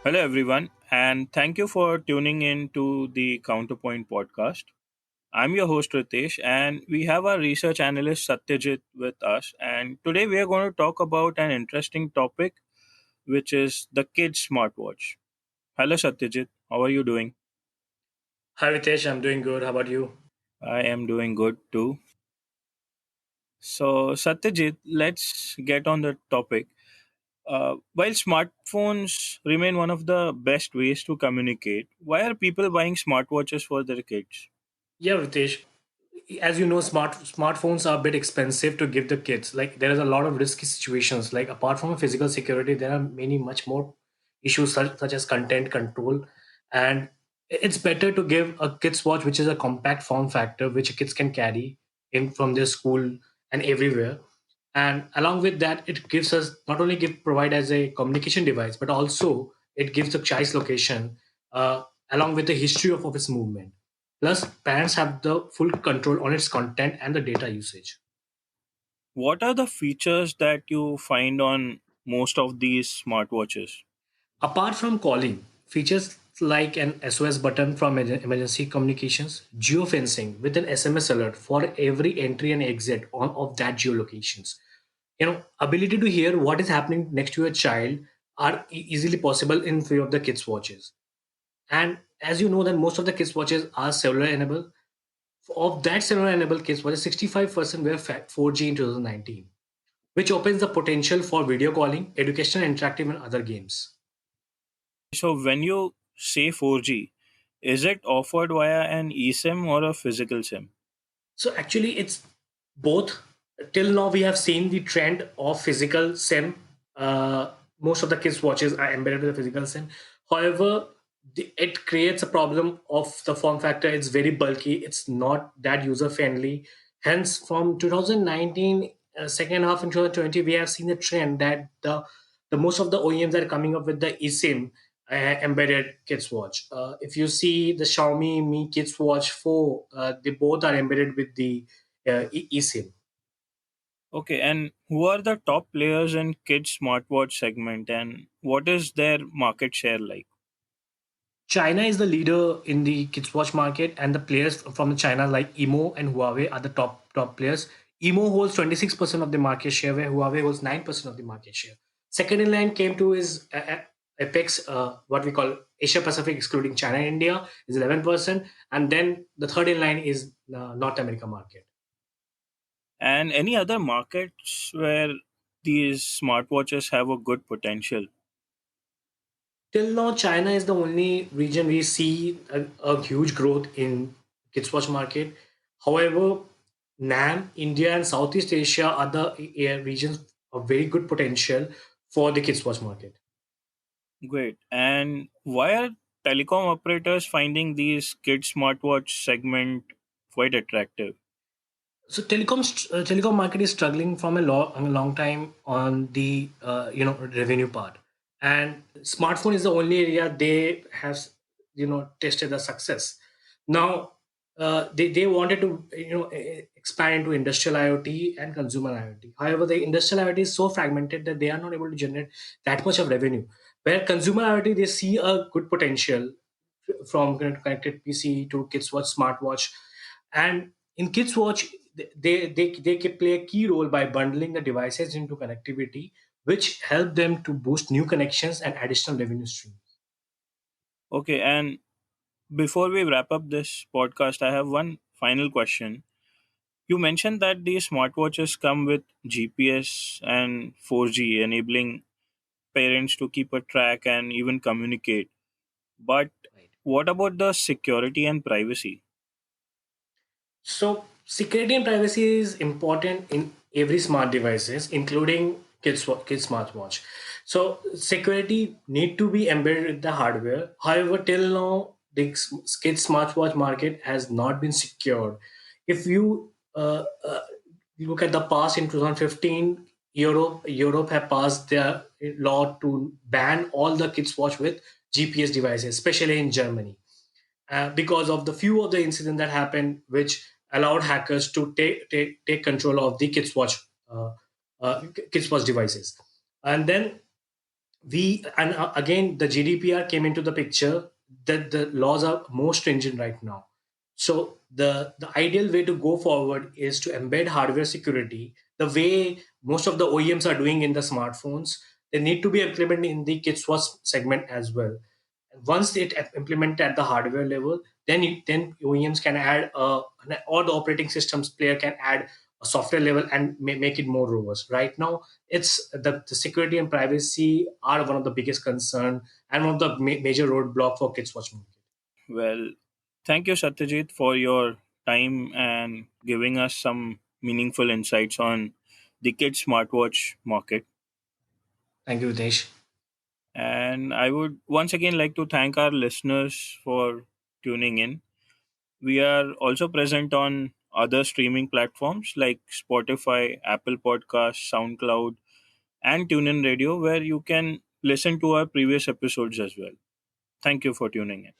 Hello, everyone, and thank you for tuning in to the Counterpoint Podcast. I'm your host, Ritesh, and we have our research analyst, Satyajit, with us. And today we are going to talk about an interesting topic, which is the kids' smartwatch. Hello, Satyajit. How are you doing? Hi Ritesh, I'm doing good. How about you? I am doing good too. So, Satyajit, let's get on the topic. While smartphones remain one of the best ways to communicate, why are people buying smartwatches for their kids? Yeah, Ritesh. As you know, smartphones are a bit expensive to give the kids. Like there is a lot of risky situations. Like apart from physical security, there are many much more issues such as content control, and it's better to give a kids watch which is a compact form factor which kids can carry in from their school and everywhere. And along with that, it gives us not only give provide as a communication device, but also it gives the child's location along with the history of its movement. Plus, parents have the full control on its content and the data usage. What are the features that you find on most of these smartwatches? Apart from calling, features like an SOS button from emergency communications, geofencing with an SMS alert for every entry and exit of that geolocations. Ability to hear what is happening next to your child are easily possible in few of the kids' watches. And as you know, that most of the kids' watches are cellular enabled. Of that cellular enabled kids watches, 65% were 4G in 2019, which opens the potential for video calling, educational, interactive, and other games. So, when you say 4G, is it offered via an eSIM or a physical SIM? So actually, it's both. Till now, we have seen the trend of physical SIM. Most of the kids' watches are embedded with a physical SIM. However, it creates a problem of the form factor. It's very bulky. It's not that user friendly. Hence, from 2019, second half in 2020, we have seen a trend that the most of the OEMs are coming up with the eSIM embedded kids watch. If you see the Xiaomi Mi Kids Watch 4, they both are embedded with the eSIM. Okay, and who are the top players in kids smartwatch segment and what is their market share like? China is the leader in the kids watch market, and the players from China like Imo and Huawei are the top players. Imo holds 26% of the market share, where Huawei holds 9% of the market share. Second in line came to is Apex, what we call Asia Pacific, excluding China and India, is 11%, and then the third in line is North America market. And any other markets where these smartwatches have a good potential? Till now, China is the only region we see a huge growth in kids watch market. However, NAM, India, and Southeast Asia are the regions of very good potential for the kids watch market. Great. And why are telecom operators finding these kids smartwatch segment quite attractive? So telecom market is struggling from a long time on the revenue part, and smartphone is the only area they have tested the success. Now they wanted to expand into industrial IoT and consumer IoT. However, the industrial IoT is so fragmented that they are not able to generate that much of revenue. Where consumer IoT, they see a good potential from connected PC to kids watch, smartwatch, and in kids watch they can play a key role by bundling the devices into connectivity, which help them to boost new connections and additional revenue streams. Okay, and before we wrap up this podcast, I have one final question. You mentioned that these smartwatches come with GPS and 4G, enabling parents to keep a track and even communicate. But Right. what about the security and privacy? So security and privacy is important in every smart devices, including kids smartwatch. So security need to be embedded with the hardware. However, till now the kids smartwatch market has not been secured. If you look at the past in 2015, Europe have passed their law to ban all the kids watch with GPS devices, especially in Germany, because of the few of the incidents that happened, which allowed hackers to take control of the kids watch devices. And then Again, the GDPR came into the picture, that the laws are more stringent right now. So the ideal way to go forward is to embed hardware security the way most of the OEMs are doing in the smartphones. They need to be implemented in the kids watch segment as well. Once it implemented at the hardware level, then OEMs can add or the operating systems player can add a software level and make it more robust. Right now, it's the security and privacy are one of the biggest concern and one of the major roadblock for kids watch movie. Well, thank you, Satyajit, for your time and giving us some meaningful insights on the kids smartwatch market. Thank you, Hitesh. And I would once again like to thank our listeners for tuning in. We are also present on other streaming platforms like Spotify, Apple Podcasts, SoundCloud, and TuneIn Radio, where you can listen to our previous episodes as well. Thank you for tuning in.